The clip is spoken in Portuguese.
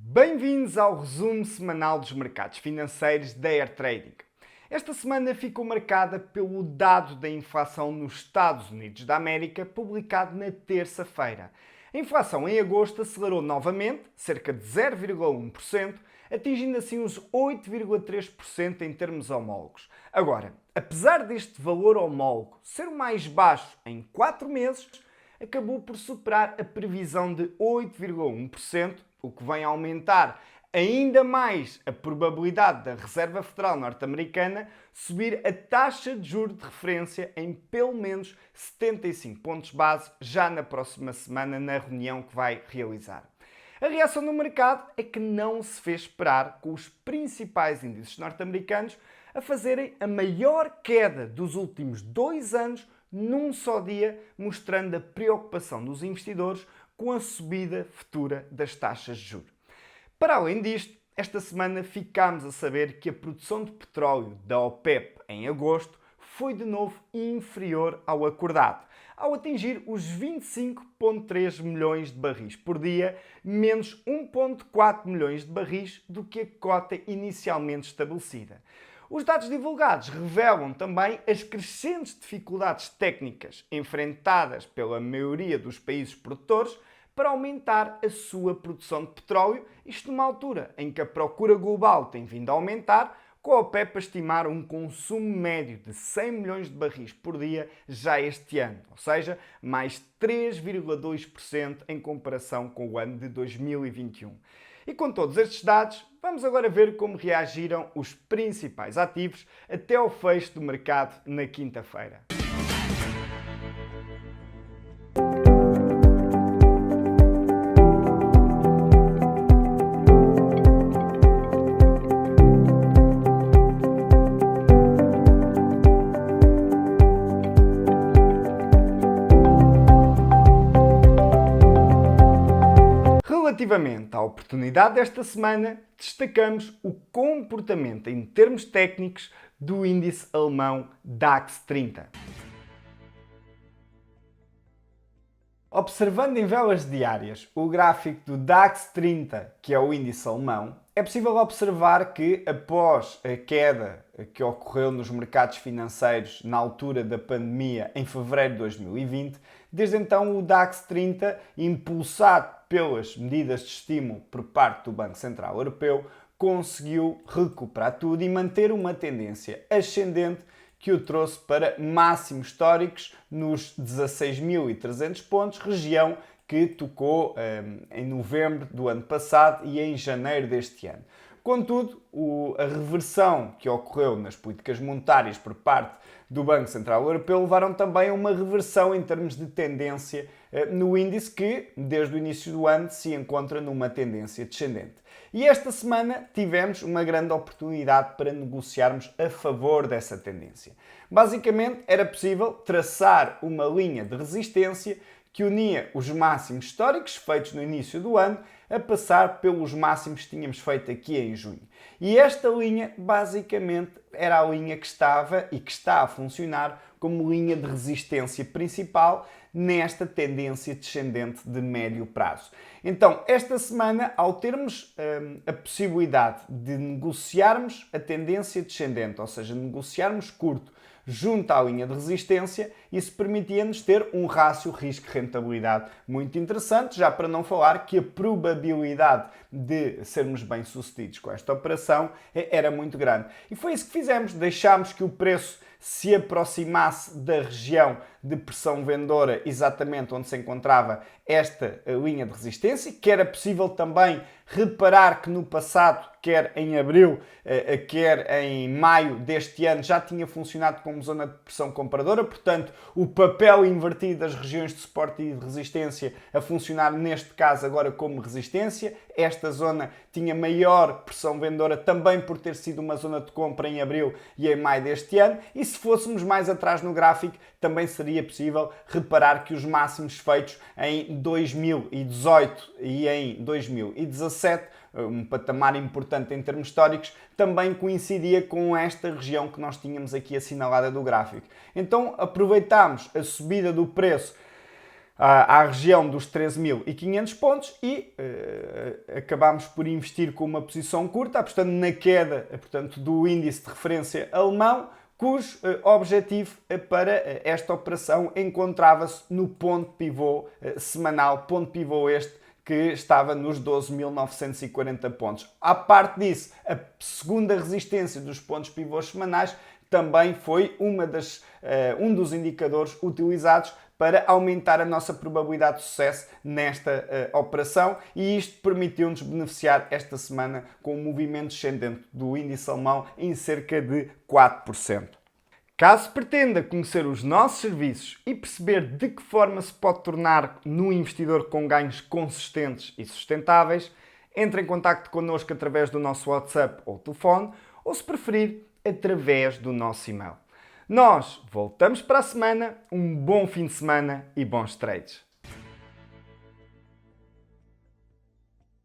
Bem-vindos ao resumo semanal dos mercados financeiros da Air Trading. Esta semana ficou marcada pelo dado da inflação nos Estados Unidos da América, publicado na terça-feira. A inflação em agosto acelerou novamente, cerca de 0,1%, atingindo assim os 8,3% em termos homólogos. Agora, apesar deste valor homólogo ser o mais baixo em 4 meses, acabou por superar a previsão de 8,1%, o que vem aumentar ainda mais a probabilidade da Reserva Federal norte-americana subir a taxa de juros de referência em pelo menos 75 pontos base já na próxima semana na reunião que vai realizar. A reação no mercado é que não se fez esperar, com os principais índices norte-americanos a fazerem a maior queda dos últimos 2 anos num só dia, mostrando a preocupação dos investidores com a subida futura das taxas de juros. Para além disto, esta semana ficámos a saber que a produção de petróleo da OPEP em agosto foi de novo inferior ao acordado, ao atingir os 25,3 milhões de barris por dia, menos 1,4 milhões de barris do que a cota inicialmente estabelecida. Os dados divulgados revelam também as crescentes dificuldades técnicas enfrentadas pela maioria dos países produtores para aumentar a sua produção de petróleo, isto numa altura em que a procura global tem vindo a aumentar, com a OPEP a estimar um consumo médio de 100 milhões de barris por dia já este ano, ou seja, mais 3,2% em comparação com o ano de 2021. E com todos estes dados, vamos agora ver como reagiram os principais ativos até ao fecho do mercado na quinta-feira. Relativamente à oportunidade desta semana, destacamos o comportamento em termos técnicos do índice alemão DAX 30. Observando em velas diárias o gráfico do DAX 30, que é o índice alemão, é possível observar que, após a queda que ocorreu nos mercados financeiros na altura da pandemia em fevereiro de 2020, desde então o DAX 30, impulsado pelas medidas de estímulo por parte do Banco Central Europeu, conseguiu recuperar tudo e manter uma tendência ascendente que o trouxe para máximos históricos nos 16.300 pontos, região que tocou em novembro do ano passado e em janeiro deste ano. Contudo, a reversão que ocorreu nas políticas monetárias por parte do Banco Central Europeu levaram também a uma reversão em termos de tendência no índice que, desde o início do ano, se encontra numa tendência descendente. E esta semana tivemos uma grande oportunidade para negociarmos a favor dessa tendência. Basicamente, era possível traçar uma linha de resistência que unia os máximos históricos feitos no início do ano a passar pelos máximos que tínhamos feito aqui em junho. E esta linha, basicamente, era a linha que estava e que está a funcionar como linha de resistência principal nesta tendência descendente de médio prazo. Então, esta semana, ao termos a possibilidade de negociarmos a tendência descendente, ou seja, negociarmos curto, junto à linha de resistência, isso permitia-nos ter um rácio risco-rentabilidade muito interessante, já para não falar que a probabilidade de sermos bem-sucedidos com esta operação era muito grande. E foi isso que fizemos, deixámos que o preço se aproximasse da região de pressão vendedora, exatamente onde se encontrava esta linha de resistência, que era possível também reparar que no passado, quer em abril, quer em maio deste ano, já tinha funcionado como zona de pressão compradora, portanto, o papel invertido das regiões de suporte e de resistência a funcionar neste caso agora como resistência. Esta zona tinha maior pressão vendedora também por ter sido uma zona de compra em abril e em maio deste ano, e se fôssemos mais atrás no gráfico, também seria possível reparar que os máximos feitos em 2018 e em 2017, um patamar importante em termos históricos, também coincidia com esta região que nós tínhamos aqui assinalada do gráfico. Então aproveitámos a subida do preço à região dos 13.500 pontos e acabámos por investir com uma posição curta, apostando na queda, portanto, do índice de referência alemão, cujo objetivo para esta operação encontrava-se no ponto pivô semanal, ponto pivô este que estava nos 12.940 pontos. À parte disso, a segunda resistência dos pontos pivôs semanais também foi um dos indicadores utilizados para aumentar a nossa probabilidade de sucesso nesta operação, e isto permitiu-nos beneficiar esta semana com um movimento descendente do índice alemão em cerca de 4%. Caso pretenda conhecer os nossos serviços e perceber de que forma se pode tornar num investidor com ganhos consistentes e sustentáveis, entre em contacto connosco através do nosso WhatsApp ou telefone, ou se preferir, através do nosso e-mail. Nós voltamos para a semana, um bom fim de semana e bons trades!